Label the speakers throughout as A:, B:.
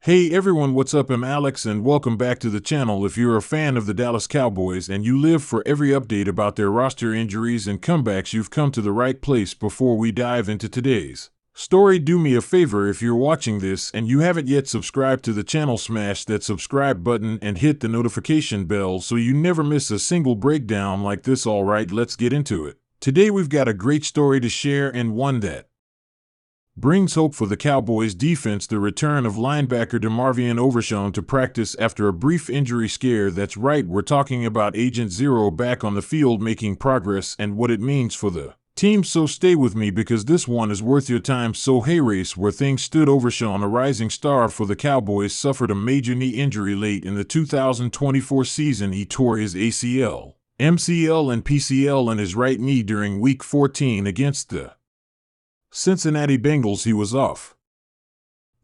A: Hey everyone, what's up? I'm Alex and welcome back to the channel. If you're a fan of the Dallas Cowboys and you live for every update about their roster injuries and comebacks, you've come to the right place. Before we dive into today's story, do me a favor. If you're watching this and you haven't yet subscribed to the channel, smash that subscribe button and hit the notification bell so you never miss a single breakdown like this. Alright, let's get into it. Today we've got a great story to share and one that brings hope for the Cowboys defense. The return of linebacker DeMarvion Overshown to practice after a brief injury scare. That's right, we're talking about Agent Zero back on the field making progress and what it means for the team. So stay with me because this one is worth your time. So hey, race where things stood. Overshown, a rising star for the Cowboys, suffered a major knee injury late in the 2024 season. He tore his ACL, MCL, and PCL in his right knee during Week 14 against the Cincinnati Bengals. He was off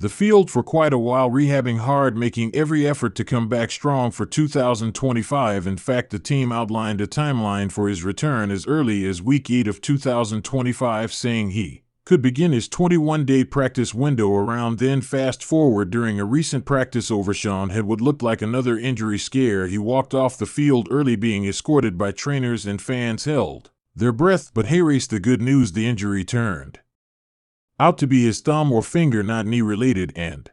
A: the field for quite a while, rehabbing hard, making every effort to come back strong for 2025. In fact, the team outlined a timeline for his return as early as Week 8 of 2025, saying he could begin his 21-day practice window around then. Fast forward, during a recent practice, Overshown had what looked like another injury scare. He walked off the field early, being escorted by trainers, and fans held their breath. But hey, race, the good news: the injury turned out to be his thumb or finger, not knee related, and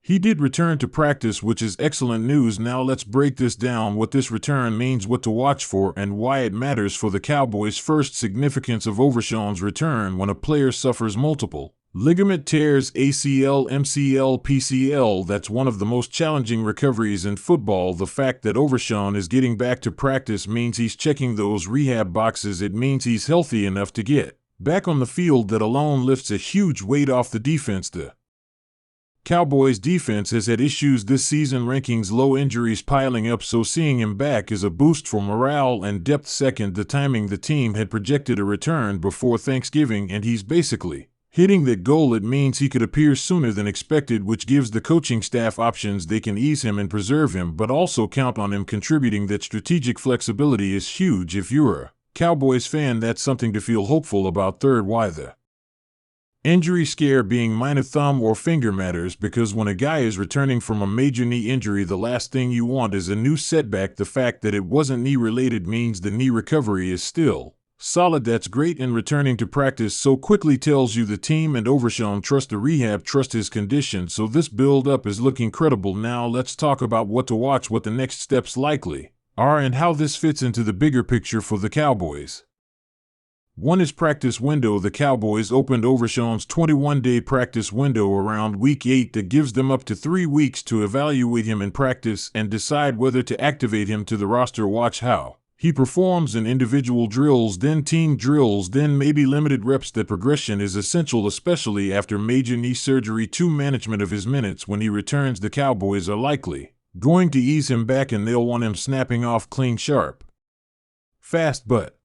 A: he did return to practice, which is excellent news. Now let's break this down: what this return means, what to watch for, and why it matters for the Cowboys. First, significance of Overshown's return. When a player suffers multiple ligament tears, ACL, MCL, PCL, that's one of the most challenging recoveries in football. The fact that Overshown is getting back to practice means he's checking those rehab boxes. It means he's healthy enough to get back on the field. That alone lifts a huge weight off the defense. The Cowboys defense has had issues this season, rankings low, injuries piling up, so seeing him back is a boost for morale and depth. Second, the timing. The team had projected a return before Thanksgiving, and he's basically hitting that goal. It means he could appear sooner than expected, which gives the coaching staff options. They can ease him and preserve him, but also count on him contributing. That strategic flexibility is huge. If you're a Cowboys fan, that's something to feel hopeful about. Third, why the injury scare being minor thumb or finger matters, because when a guy is returning from a major knee injury, the last thing you want is a new setback. The fact that it wasn't knee related means the knee recovery is still solid. That's great, and returning to practice so quickly tells you the team and Overshown trust the rehab, trust his condition. So this build up is looking credible. Now let's talk about what to watch, what the next steps likely are, and how this fits into the bigger picture for the Cowboys. One is practice window. The Cowboys opened Overshown's 21-day practice window around Week 8. That gives them up to 3 weeks to evaluate him in practice and decide whether to activate him to the roster. Watch how he performs in individual drills, then team drills, then maybe limited reps. That progression is essential, especially after major knee surgery. 2, management of his minutes. When he returns, the Cowboys are likely going to ease him back, and they'll want him snapping off clean, sharp, fast, but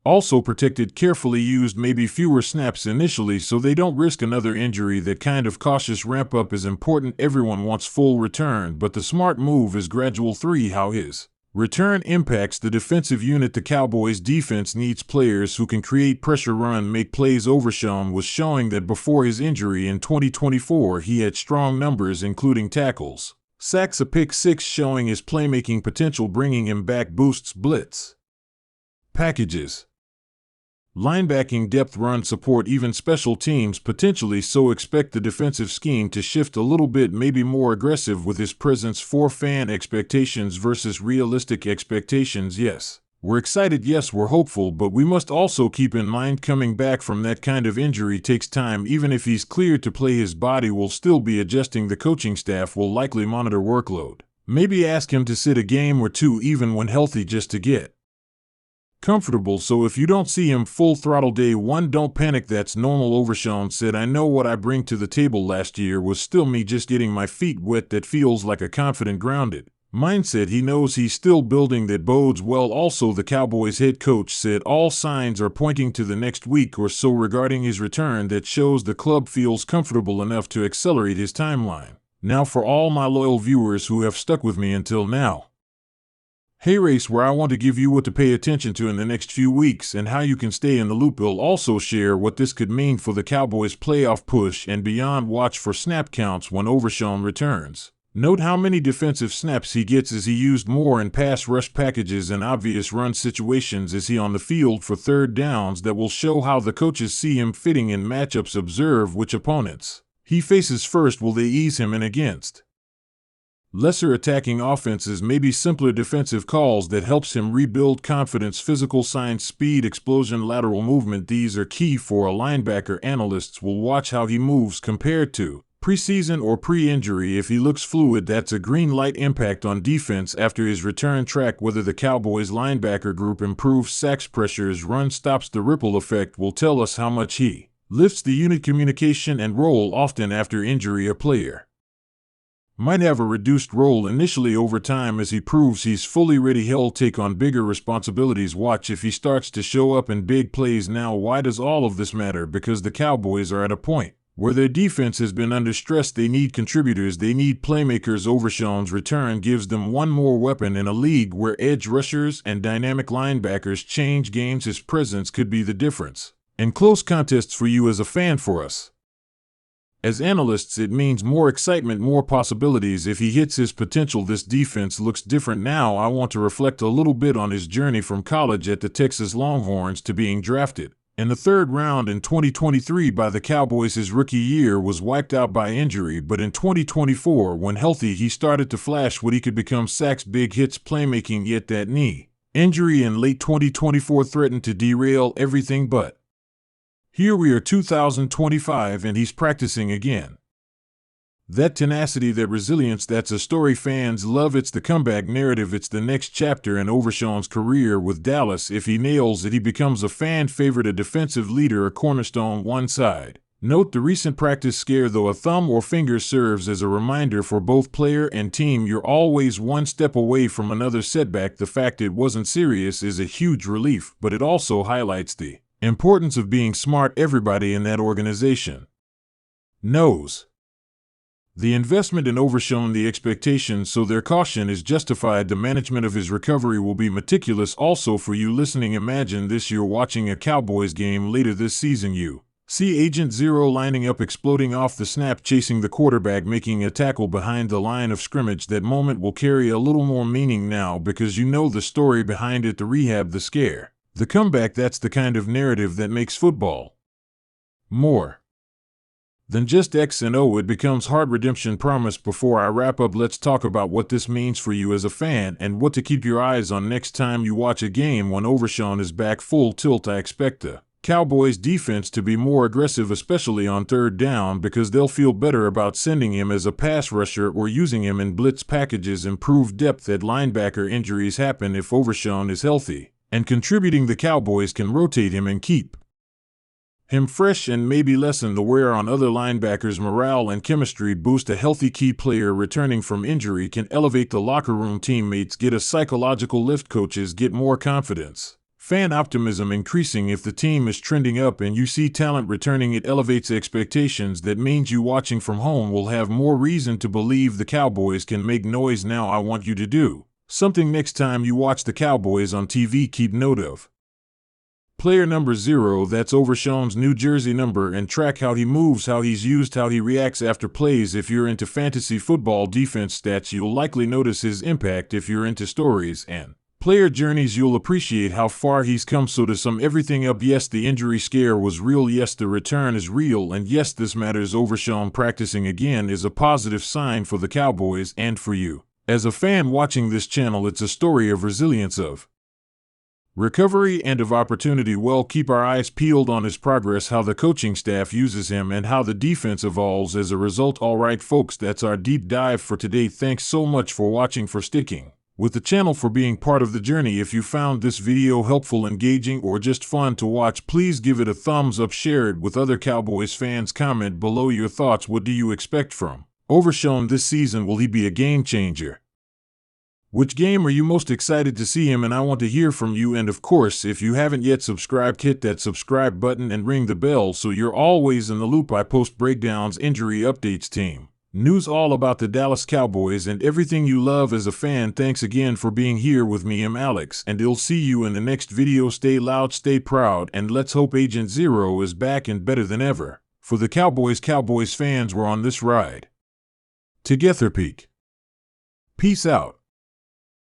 A: also protected, carefully used, maybe fewer snaps initially so they don't risk another injury. That kind of cautious ramp up is important. Everyone wants full return, but the smart move is gradual. 3, how his return impacts the defensive unit. The Cowboys defense needs players who can create pressure, run, make plays. Overshown was showing that before his injury in 2024 he had strong numbers, including tackles, sacks, a pick 6, showing his playmaking potential. Bringing him back boosts blitz packages, linebacking depth, run support, even special teams potentially. So expect the defensive scheme to shift a little bit, maybe more aggressive with his presence. 4, fan expectations versus realistic expectations. Yes, we're excited, yes, we're hopeful, but we must also keep in mind coming back from that kind of injury takes time. Even if he's cleared to play, his body will still be adjusting. The coaching staff will likely monitor workload, maybe ask him to sit a game or 2 even when healthy, just to get comfortable. So if you don't see him full throttle day 1, don't panic. That's normal. Overshown said, "I know what I bring to the table. Last year was still me just getting my feet wet. That feels like a confident, grounded mindset. He knows he's still building. That bodes well." Also, the Cowboys head coach said all signs are pointing to the next week or so regarding his return. That shows the club feels comfortable enough to accelerate his timeline. Now, for all my loyal viewers who have stuck with me until now, Hey Race, where I want to give you what to pay attention to in the next few weeks and how you can stay in the loop. We'll also share what this could mean for the Cowboys' playoff push and beyond. Watch for snap counts when Overshown returns. Note how many defensive snaps he gets. Is he used more in pass rush packages and obvious run situations? Is he on the field for third downs? That will show how the coaches see him fitting in matchups. Observe which opponents he faces first. Will they ease him in against lesser attacking offenses? Maybe simpler defensive calls that helps him rebuild confidence. Physical signs: speed, explosion, lateral movement. These are key for a linebacker. Analysts will watch how he moves compared to preseason or pre-injury. If he looks fluid, that's a green light. Impact on defense after his return. Track whether the Cowboys linebacker group improves sacks, pressures, run stops. The ripple effect will tell us how much he lifts the unit. Communication and role: often after injury, a player might have a reduced role initially. Over time, as he proves he's fully ready, he'll take on bigger responsibilities. Watch if he starts to show up in big plays. Now, why does all of this matter? Because the Cowboys are at a point where their defense has been under stress. They need contributors. They need playmakers. Overshown's return gives them one more weapon in a league where edge rushers and dynamic linebackers change games. His presence could be the difference in close contests for you as a fan. For us as analysts, it means more excitement, more possibilities. If he hits his potential, this defense looks different. Now, I want to reflect a little bit on his journey from college at the Texas Longhorns to being drafted in the third round in 2023 by the Cowboys. His rookie year was wiped out by injury, but in 2024, when healthy, he started to flash what he could become: sacks, big hits, playmaking. Yet that knee injury in late 2024 threatened to derail everything. But here we are, 2025, and he's practicing again. That tenacity, that resilience, that's a story fans love. It's the comeback narrative. It's the next chapter in Overshown's career with Dallas. If he nails it, he becomes a fan favorite, a defensive leader, a cornerstone. One side. Note the recent practice scare, though a thumb or finger serves as a reminder for both player and team: you're always one step away from another setback. The fact it wasn't serious is a huge relief, but it also highlights the importance of being smart. Everybody in that organization knows the investment in Overshown, the expectations, so their caution is justified. The management of his recovery will be meticulous. Also, for you listening, imagine this: you're watching a Cowboys game later this season. You see Agent Zero lining up, exploding off the snap, chasing the quarterback, making a tackle behind the line of scrimmage. That moment will carry a little more meaning now because you know the story behind it, the rehab, the scare, the comeback. That's the kind of narrative that makes football more than just X and O. It becomes hard. Redemption promise. Before I wrap up, let's talk about what this means for you as a fan and what to keep your eyes on next time you watch a game when Overshown is back full tilt. I expect the Cowboys defense to be more aggressive, especially on third down, because they'll feel better about sending him as a pass rusher or using him in blitz packages. Improved depth at linebacker. Injuries happen. If Overshown is healthy and contributing, the Cowboys can rotate him and keep him fresh and maybe lessen the wear on other linebackers. Morale and chemistry boost. A healthy key player returning from injury can elevate the locker room. Teammates get a psychological lift. Coaches get more confidence. Fan optimism increasing. If the team is trending up and you see talent returning, it elevates expectations. That means you watching from home will have more reason to believe the Cowboys can make noise. Now, I want you to do something next time you watch the Cowboys on TV. Keep note of player number 0, that's Overshown's New Jersey number, and track how he moves, how he's used, how he reacts after plays. If you're into fantasy football defense stats, you'll likely notice his impact. If you're into stories and player journeys, you'll appreciate how far he's come. So to sum everything up, yes, the injury scare was real. Yes, the return is real. And yes, this matters. Overshown practicing again is a positive sign for the Cowboys and for you. As a fan watching this channel, it's a story of resilience, of recovery, and of opportunity. Well, keep our eyes peeled on his progress, how the coaching staff uses him, and how the defense evolves as a result. All right, folks, that's our deep dive for today. Thanks so much for watching, for sticking with the channel, for being part of the journey. If you found this video helpful, engaging, or just fun to watch, please give it a thumbs up, share it with other Cowboys fans, comment below your thoughts. What do you expect from Overshown this season? Will he be a game changer? Which game are you most excited to see him in? I want to hear from you. And of course, if you haven't yet subscribed, hit that subscribe button and ring the bell so you're always in the loop. I post breakdowns, injury updates, team News all about the Dallas Cowboys and everything you love as a fan. Thanks again for being here with me. I'm Alex, and I'll see you in the next video. Stay loud, stay proud, and let's hope Agent Zero is back and better than ever. For the Cowboys fans, we're on this ride together. Peace out.